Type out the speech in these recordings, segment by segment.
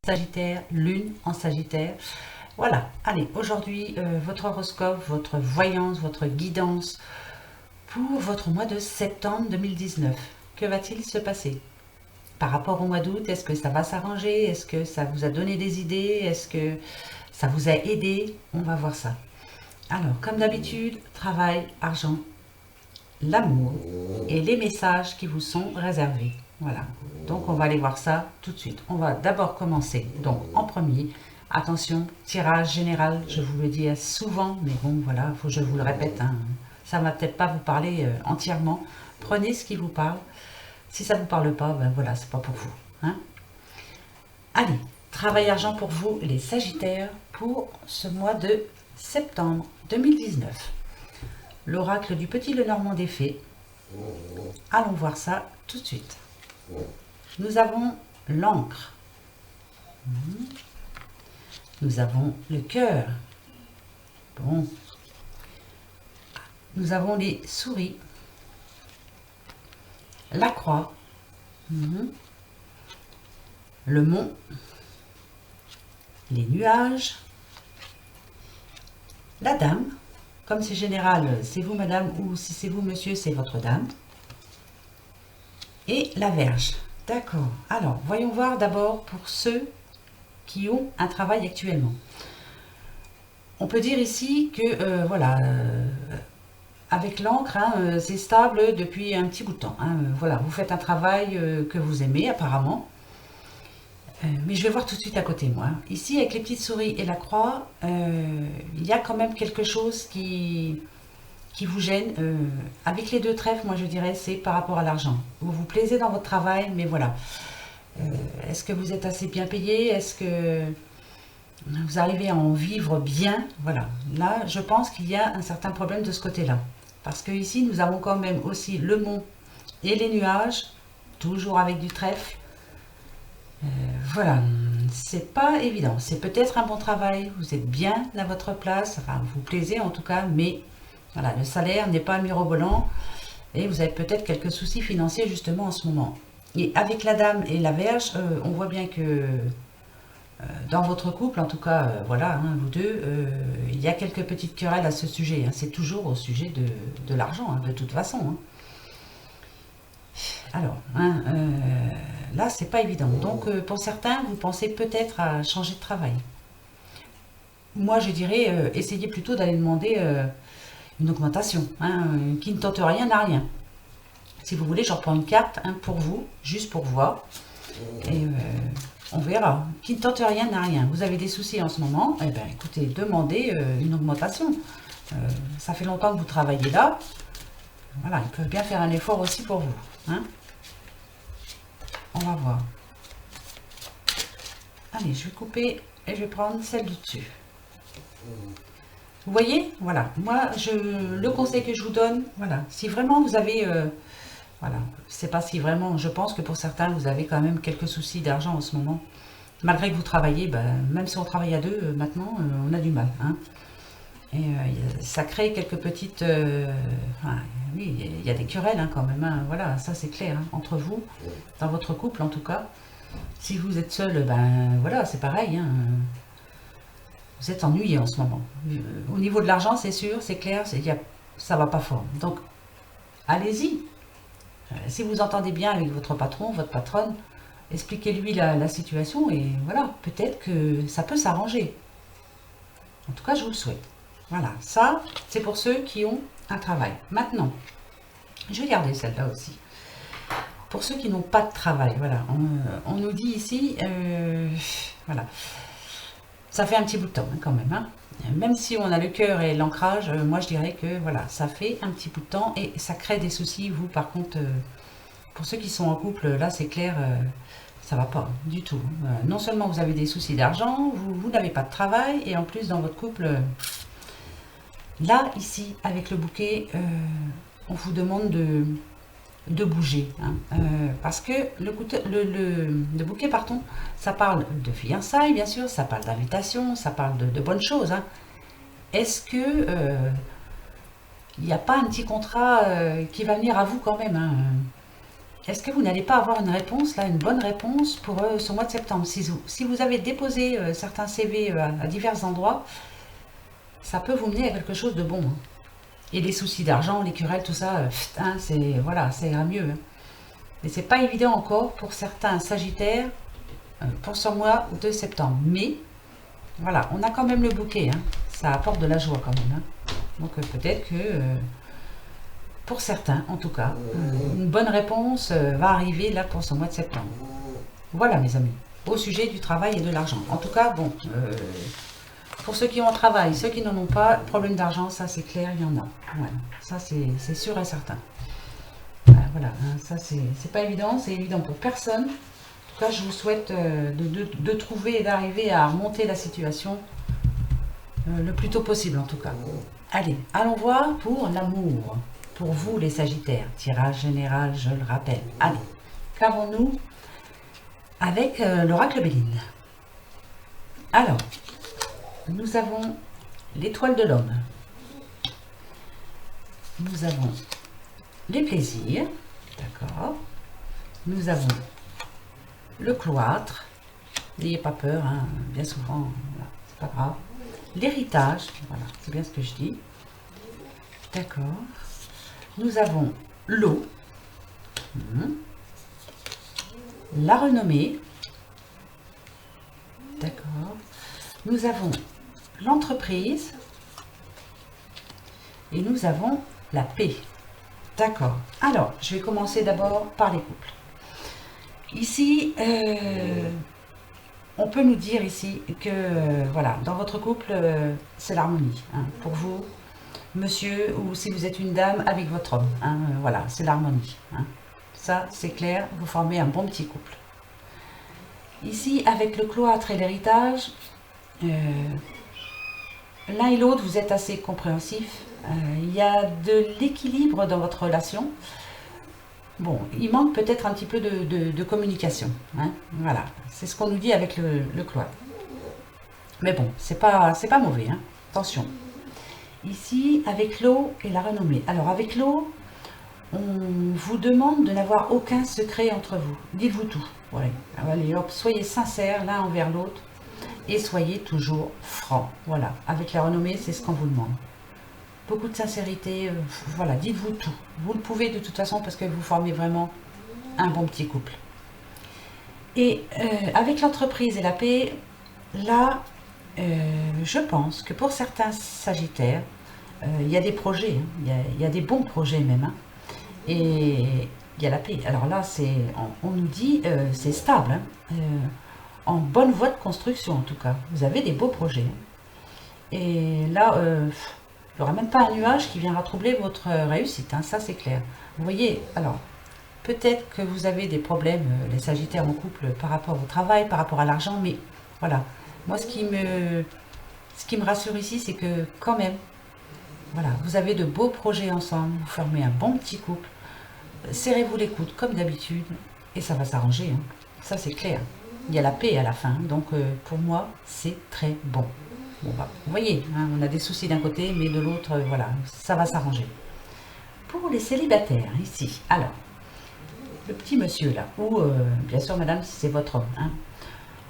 Sagittaire, Lune en Sagittaire. Voilà, allez, aujourd'hui, votre horoscope, votre voyance, votre guidance pour votre mois de septembre 2019. Que va-t-il se passer par rapport au mois d'août? Est-ce que ça va s'arranger? Est-ce que ça vous a donné des idées? Est-ce que ça vous a aidé? On va voir ça. Alors, comme d'habitude, travail, argent, l'amour et les messages qui vous sont réservés. Voilà, donc on va aller voir ça tout de suite. On va d'abord commencer, donc en premier, attention, tirage général, je vous le dis souvent, mais bon voilà, faut que je vous le répète, hein. Ça ne va peut-être pas vous parler entièrement. Prenez ce qui vous parle. Si ça ne vous parle pas, ben voilà, c'est pas pour vous, hein. Allez, travail argent pour vous, les Sagittaires, pour ce mois de septembre 2019. L'oracle du Petit Lenormand des Fées. Allons voir ça tout de suite. Nous avons l'encre. Nous avons le cœur. Bon. Nous avons les souris. La croix. Le mont. Les nuages. La dame. Comme c'est général, c'est vous madame, ou si c'est vous monsieur, c'est votre dame. Et la Vierge. D'accord. Alors, voyons voir d'abord pour ceux qui ont un travail actuellement. On peut dire ici que, voilà, avec l'encre, hein, c'est stable depuis un petit bout de temps, hein. Voilà, vous faites un travail que vous aimez apparemment. Mais je vais voir tout de suite à côté, moi. Ici, avec les petites souris et la croix, il y a quand même quelque chose qui vous gêne. Avec les deux trèfles, moi je dirais, c'est par rapport à l'argent. Vous vous plaisez dans votre travail, mais voilà. Est-ce que vous êtes assez bien payé? Est-ce que vous arrivez à en vivre bien? Voilà. Là, je pense qu'il y a un certain problème de ce côté-là. Parce que ici, nous avons quand même aussi le mont et les nuages, toujours avec du trèfle. Voilà, c'est pas évident. C'est peut-être un bon travail, vous êtes bien à votre place, enfin vous plaisez en tout cas, mais voilà, le salaire n'est pas mirobolant et vous avez peut-être quelques soucis financiers justement en ce moment. Et avec la dame et la Vierge, on voit bien que dans votre couple, en tout cas, voilà, hein, vous deux, il y a quelques petites querelles à ce sujet, hein. C'est toujours au sujet de l'argent, hein, de toute façon, hein. Alors, hein, là, c'est pas évident. Donc, pour certains, vous pensez peut-être à changer de travail. Moi, je dirais, essayez plutôt d'aller demander une augmentation, hein, qui ne tente rien n'a rien. Si vous voulez, j'en prends une carte, hein, pour vous, juste pour voir. Et on verra. Qui ne tente rien n'a rien. Vous avez des soucis en ce moment, eh bien, écoutez, demandez une augmentation. Ça fait longtemps que vous travaillez là. Voilà, ils peuvent bien faire un effort aussi pour vous, hein. On va voir. Allez, je vais couper et je vais prendre celle du dessus. Vous voyez? Voilà. Moi, le conseil que je vous donne, voilà. Si vraiment vous avez... voilà. C'est pas si vraiment... Je pense que pour certains, vous avez quand même quelques soucis d'argent en ce moment. Malgré que vous travaillez, ben, même si on travaille à deux, maintenant, on a du mal, hein. Et ça crée quelques petites... enfin, oui, il y a des querelles, hein, quand même, hein. Voilà, ça c'est clair, hein, entre vous, dans votre couple en tout cas. Si vous êtes seul, ben voilà, c'est pareil, hein. Vous êtes ennuyé en ce moment. Au niveau de l'argent, c'est sûr, c'est clair, ça va pas fort. Donc, allez-y. Si vous entendez bien avec votre patron, votre patronne, expliquez-lui la situation et voilà, peut-être que ça peut s'arranger. En tout cas, je vous le souhaite. Voilà, ça, c'est pour ceux qui ont un travail. Maintenant, je vais garder celle-là aussi. Pour ceux qui n'ont pas de travail, voilà, on nous dit ici, voilà, ça fait un petit bout de temps, hein, quand même, hein. Même si on a le cœur et l'ancrage, moi je dirais que voilà, ça fait un petit bout de temps et ça crée des soucis. Vous, par contre, pour ceux qui sont en couple, là c'est clair, ça va pas du tout. Non seulement vous avez des soucis d'argent, vous n'avez pas de travail et en plus dans votre couple... Là, ici, avec le bouquet, on vous demande de bouger, hein, parce que le bouquet, pardon, ça parle de fiançailles, bien sûr, ça parle d'invitation, ça parle de bonnes choses, hein. Est-ce que il n'y a pas un petit contrat qui va venir à vous quand même, hein? est-ce que vous n'allez pas avoir une réponse, là, une bonne réponse pour ce mois de septembre? Si vous avez déposé certains CV à divers endroits, ça peut vous mener à quelque chose de bon. Hein. Et les soucis d'argent, les querelles, tout ça, hein, voilà, ça ira mieux. Hein. Mais c'est pas évident encore pour certains sagittaires pour ce mois de septembre. Mais voilà, on a quand même le bouquet. Hein. Ça apporte de la joie quand même. Hein. Donc peut-être que pour certains, en tout cas, une bonne réponse va arriver là pour ce mois de septembre. Voilà mes amis, au sujet du travail et de l'argent. En tout cas, bon, pour ceux qui ont un travail, ceux qui n'en ont pas, problème d'argent, ça c'est clair, il y en a. Voilà, ça c'est sûr et certain. Voilà, hein, ça c'est pas évident, c'est évident pour personne. En tout cas, je vous souhaite de trouver et d'arriver à remonter la situation le plus tôt possible en tout cas. Allez, allons voir pour l'amour. Pour vous les Sagittaires, tirage général, je le rappelle. Allez, qu'avons-nous avec l'oracle Béline? Alors, nous avons l'étoile de l'homme. Nous avons les plaisirs, d'accord. Nous avons le cloître. N'ayez pas peur, hein, bien souvent, voilà, c'est pas grave. L'héritage, voilà, c'est bien ce que je dis. D'accord. Nous avons l'eau, la renommée, d'accord. Nous avons l'entreprise et nous avons la paix. D'accord. Alors, je vais commencer d'abord par les couples. Ici, on peut nous dire ici que, voilà, dans votre couple, c'est l'harmonie. Hein, pour vous, monsieur, ou si vous êtes une dame avec votre homme. Hein, voilà, c'est l'harmonie. Hein. Ça, c'est clair, vous formez un bon petit couple. Ici, avec le cloître et l'héritage, l'un et l'autre, vous êtes assez compréhensifs. Il y a de l'équilibre dans votre relation. Bon, il manque peut-être un petit peu de communication. Hein. Voilà, c'est ce qu'on nous dit avec le cloître. Mais bon, c'est pas mauvais. Hein. Attention. Ici, avec l'eau et la renommée. Alors, avec l'eau, on vous demande de n'avoir aucun secret entre vous. Dites-vous tout. Ouais. Allez, hop, soyez sincères l'un envers l'autre et soyez toujours francs. Voilà. Avec la renommée, c'est ce qu'on vous demande. Beaucoup de sincérité. Voilà, dites-vous tout. Vous le pouvez de toute façon parce que vous formez vraiment un bon petit couple. Et avec l'entreprise et la paix, là, je pense que pour certains Sagittaires, il y a des projets, hein, il y a des bons projets même, hein, et il y a la paix. Alors là, on nous dit c'est stable, hein, en bonne voie de construction en tout cas. Vous avez des beaux projets. Hein. Et là, il n'y aura même pas un nuage qui viendra troubler votre réussite, hein, ça c'est clair. Vous voyez, alors, peut-être que vous avez des problèmes, les Sagittaires en couple, par rapport au travail, par rapport à l'argent, mais voilà. Moi, ce qui me rassure ici, c'est que quand même, voilà, vous avez de beaux projets ensemble, vous formez un bon petit couple, serrez-vous les coudes comme d'habitude, et ça va s'arranger, hein. Ça c'est clair. Il y a la paix à la fin, donc pour moi, c'est très bon. Bon, bah, vous voyez, hein, on a des soucis d'un côté, mais de l'autre, voilà, ça va s'arranger. Pour les célibataires, ici, alors, le petit monsieur là, ou bien sûr madame, si c'est votre homme, hein,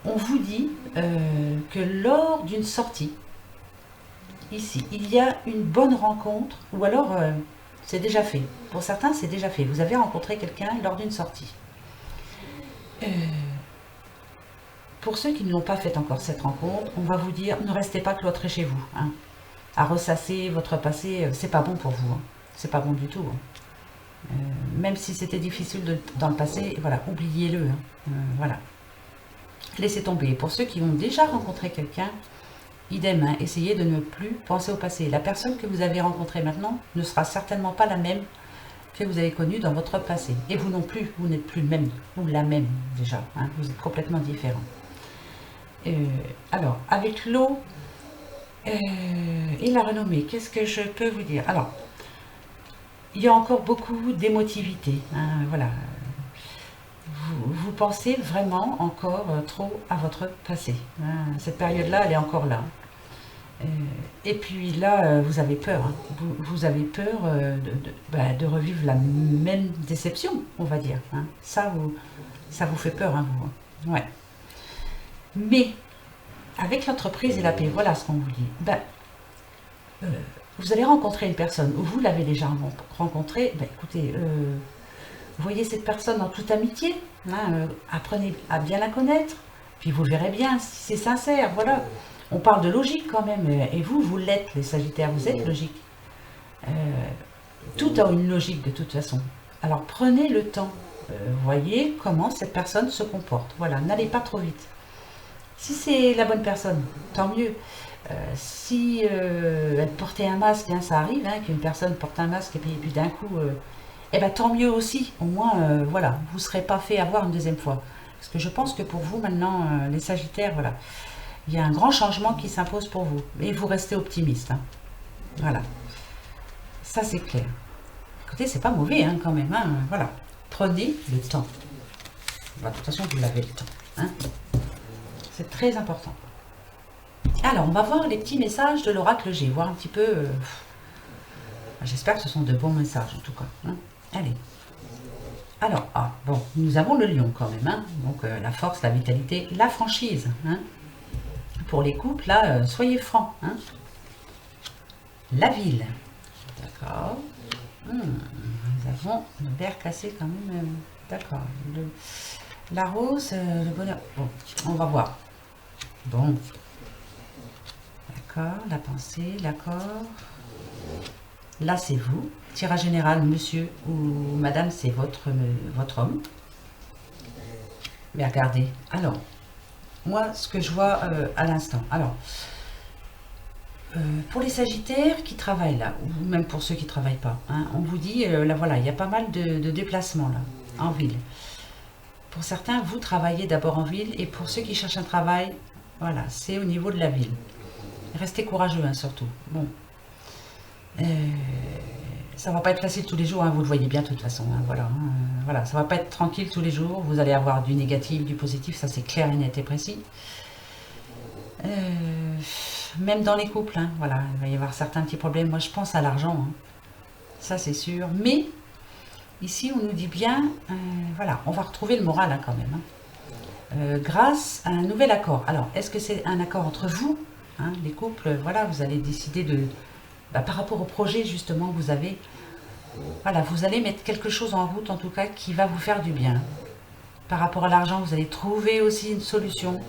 on vous dit que lors d'une sortie, ici, il y a une bonne rencontre, ou alors c'est déjà fait. Pour certains, c'est déjà fait. Vous avez rencontré quelqu'un lors d'une sortie. Pour ceux qui ne l'ont pas fait encore cette rencontre, on va vous dire, ne restez pas cloîtrés chez vous. Hein. À ressasser votre passé, c'est pas bon pour vous. Hein. C'est pas bon du tout. Hein. Même si c'était difficile dans le passé, voilà, oubliez-le. Hein. Voilà. Laissez tomber. Pour ceux qui ont déjà rencontré quelqu'un, idem, hein, essayez de ne plus penser au passé. La personne que vous avez rencontrée maintenant ne sera certainement pas la même que vous avez connue dans votre passé. Et vous non plus, vous n'êtes plus le même, ou la même déjà. Hein, vous êtes complètement différent. Alors, avec l'eau et la renommée, qu'est-ce que je peux vous dire? Alors, il y a encore beaucoup d'émotivité. Hein, voilà. Vous pensez vraiment encore trop à votre passé. Hein. Cette période-là, elle est encore là. Et puis là, vous avez peur. Hein. Vous avez peur de revivre la même déception, on va dire. Hein. Ça vous fait peur, hein, vous. Ouais. Mais avec l'entreprise et la paix, voilà ce qu'on vous dit. Euh, vous allez rencontrer une personne, ou vous l'avez déjà rencontrée. Écoutez, vous voyez cette personne en toute amitié. Hein, apprenez à bien la connaître. Puis vous le verrez bien, si c'est sincère. Voilà. On parle de logique quand même, et vous l'êtes, les Sagittaires, vous êtes logique. Tout a une logique de toute façon. Alors prenez le temps, voyez comment cette personne se comporte. Voilà, n'allez pas trop vite. Si c'est la bonne personne, tant mieux. Si elle portait un masque, hein, ça arrive, hein, qu'une personne porte un masque et puis d'un coup, tant mieux aussi. Au moins, voilà, vous ne serez pas fait avoir une deuxième fois. Parce que je pense que pour vous maintenant, les Sagittaires, voilà. Il y a un grand changement qui s'impose pour vous. Et vous restez optimiste. Hein. Voilà. Ça, c'est clair. Écoutez, c'est pas mauvais hein, quand même. Hein. Voilà. Prenez le temps. De toute façon, vous l'avez le temps. Hein. C'est très important. Alors, on va voir les petits messages de l'oracle G. Voir un petit peu... J'espère que ce sont de bons messages, en tout cas. Hein. Allez. Alors, bon, nous avons le lion quand même. Hein. Donc, la force, la vitalité, la franchise. Hein. Pour les couples, là, soyez francs. Hein. La ville. D'accord. Nous avons le verre cassé quand même. D'accord. La rose, le bonheur. Bon, on va voir. Bon. D'accord. La pensée, l'accord. Là, c'est vous. Tirage général, monsieur ou madame, c'est votre homme. Mais regardez. Alors, moi, ce que je vois à l'instant. Alors, pour les Sagittaires qui travaillent là, ou même pour ceux qui ne travaillent pas, hein, on vous dit, là voilà, il y a pas mal de déplacements là, en ville. Pour certains, vous travaillez d'abord en ville, et pour ceux qui cherchent un travail, voilà, c'est au niveau de la ville. Restez courageux, hein, surtout. Bon. Ça va pas être facile tous les jours, hein, vous le voyez bien de toute façon. Hein, voilà, hein, voilà, ça va pas être tranquille tous les jours. Vous allez avoir du négatif, du positif, ça c'est clair et net et précis. Même dans les couples, hein, voilà, il va y avoir certains petits problèmes. Moi, je pense à l'argent, hein, ça c'est sûr. Mais ici, on nous dit bien, voilà, on va retrouver le moral hein, quand même. Hein, grâce à un nouvel accord. Alors, est-ce que c'est un accord entre vous, hein, les couples? Voilà, vous allez décider de par rapport au projet justement que vous avez, voilà, vous allez mettre quelque chose en route en tout cas qui va vous faire du bien. Par rapport à l'argent, vous allez trouver aussi une solution.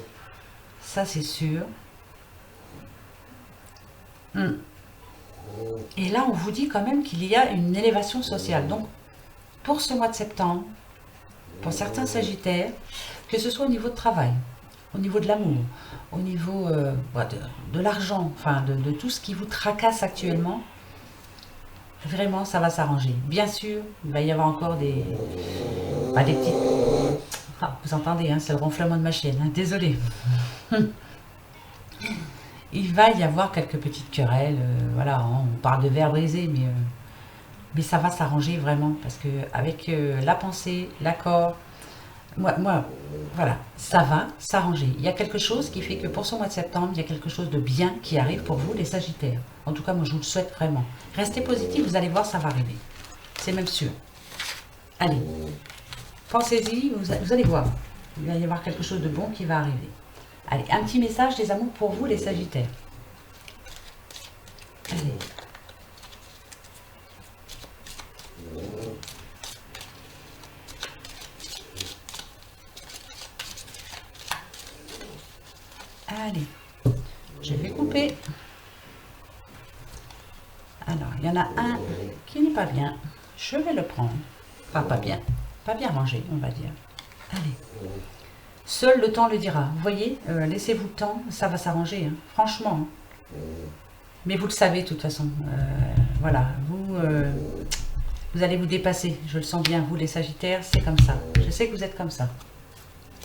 Ça, c'est sûr. Et là, on vous dit quand même qu'il y a une élévation sociale. Donc, pour ce mois de septembre, pour certains Sagittaires, que ce soit au niveau de travail, au niveau de l'amour, au niveau de l'argent, enfin de tout ce qui vous tracasse actuellement, vraiment ça va s'arranger. Bien sûr, il va y avoir encore des petites... vous entendez, hein, c'est le ronflement de ma chienne, hein, désolé. Il va y avoir quelques petites querelles, voilà, hein, on parle de verre brisé, mais ça va s'arranger vraiment, parce que avec la pensée, l'accord, moi, voilà, ça va s'arranger. Il y a quelque chose qui fait que pour ce mois de septembre, il y a quelque chose de bien qui arrive pour vous, les Sagittaires. En tout cas, moi, je vous le souhaite vraiment. Restez positifs, vous allez voir, ça va arriver. C'est même sûr. Allez, pensez-y, vous allez voir. Il va y avoir quelque chose de bon qui va arriver. Allez, un petit message des amours pour vous, les Sagittaires. Allez. Allez, je vais couper. Alors, il y en a un qui n'est pas bien. Je vais le prendre. Enfin, pas bien. Pas bien rangé, on va dire. Allez. Seul le temps le dira. Vous voyez, laissez-vous le temps, ça va s'arranger. Hein. Franchement. Mais vous le savez, de toute façon. Voilà, vous allez vous dépasser. Je le sens bien, vous, les Sagittaires, c'est comme ça. Je sais que vous êtes comme ça.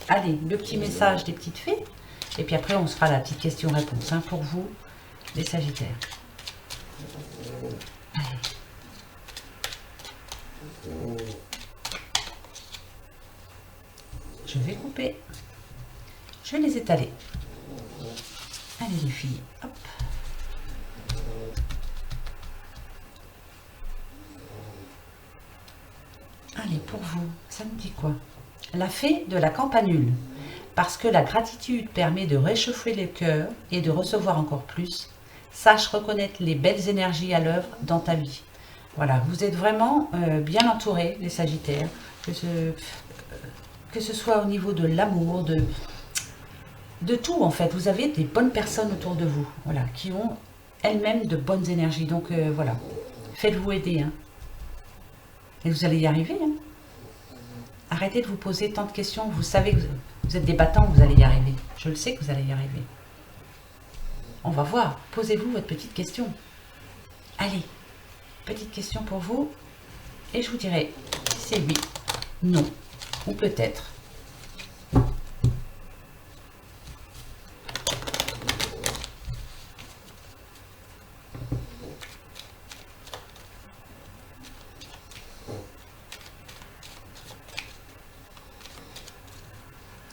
Allez, le petit message des petites fées. Et puis après, on se fera la petite question-réponse hein, pour vous, les Sagittaires. Allez. Je vais couper. Je vais les étaler. Allez les filles, hop. vie, pour vous, ça me dit quoi? La fée de la campanule. Parce que la gratitude permet de réchauffer le cœur et de recevoir encore plus. Sache reconnaître les belles énergies à l'œuvre dans ta vie. Voilà, vous êtes vraiment bien entourés, les Sagittaires, que ce soit au niveau de l'amour, de tout en fait. Vous avez des bonnes personnes autour de vous, voilà, qui ont elles-mêmes de bonnes énergies. Donc voilà, faites-vous aider. Hein. Et vous allez y arriver. Hein. Arrêtez de vous poser tant de questions. Vous savez que vous êtes des battants, vous allez y arriver. Je le sais que vous allez y arriver. On va voir. Posez-vous votre petite question. Allez, petite question pour vous. Et je vous dirai si c'est oui, non ou peut-être.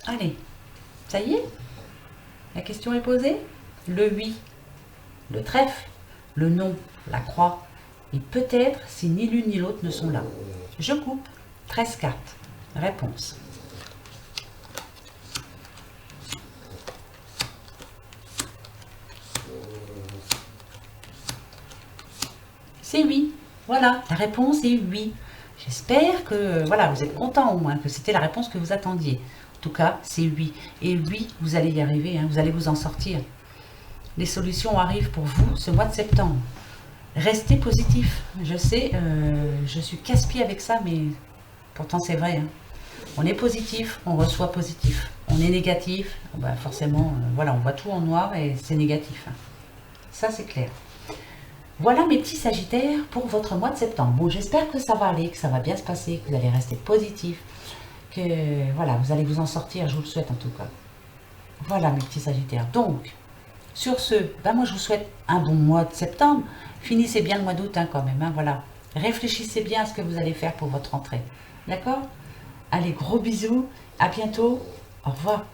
Allez, ça y est? La question est posée? Le oui, le trèfle, le non, la croix, et peut-être si ni l'une ni l'autre ne sont là. Je coupe. 13 cartes. Réponse. C'est oui. Voilà, la réponse est oui. J'espère que voilà, vous êtes content au moins, que c'était la réponse que vous attendiez. En tout cas, c'est oui. Et oui, vous allez y arriver, hein, vous allez vous en sortir. Les solutions arrivent pour vous ce mois de septembre. Restez positif. Je sais, je suis casse-pied avec ça, mais pourtant c'est vrai. Hein. On est positif, on reçoit positif. On est négatif, bah forcément, voilà, on voit tout en noir et c'est négatif. Hein. Ça, c'est clair. Voilà mes petits Sagittaires pour votre mois de septembre. Bon, j'espère que ça va aller, que ça va bien se passer, que vous allez rester positif, que voilà, vous allez vous en sortir, je vous le souhaite en tout cas. Voilà mes petits Sagittaires. Donc, sur ce, ben moi je vous souhaite un bon mois de septembre. Finissez bien le mois d'août hein, quand même, hein, voilà. Réfléchissez bien à ce que vous allez faire pour votre rentrée. D'accord? Allez, gros bisous, à bientôt, au revoir.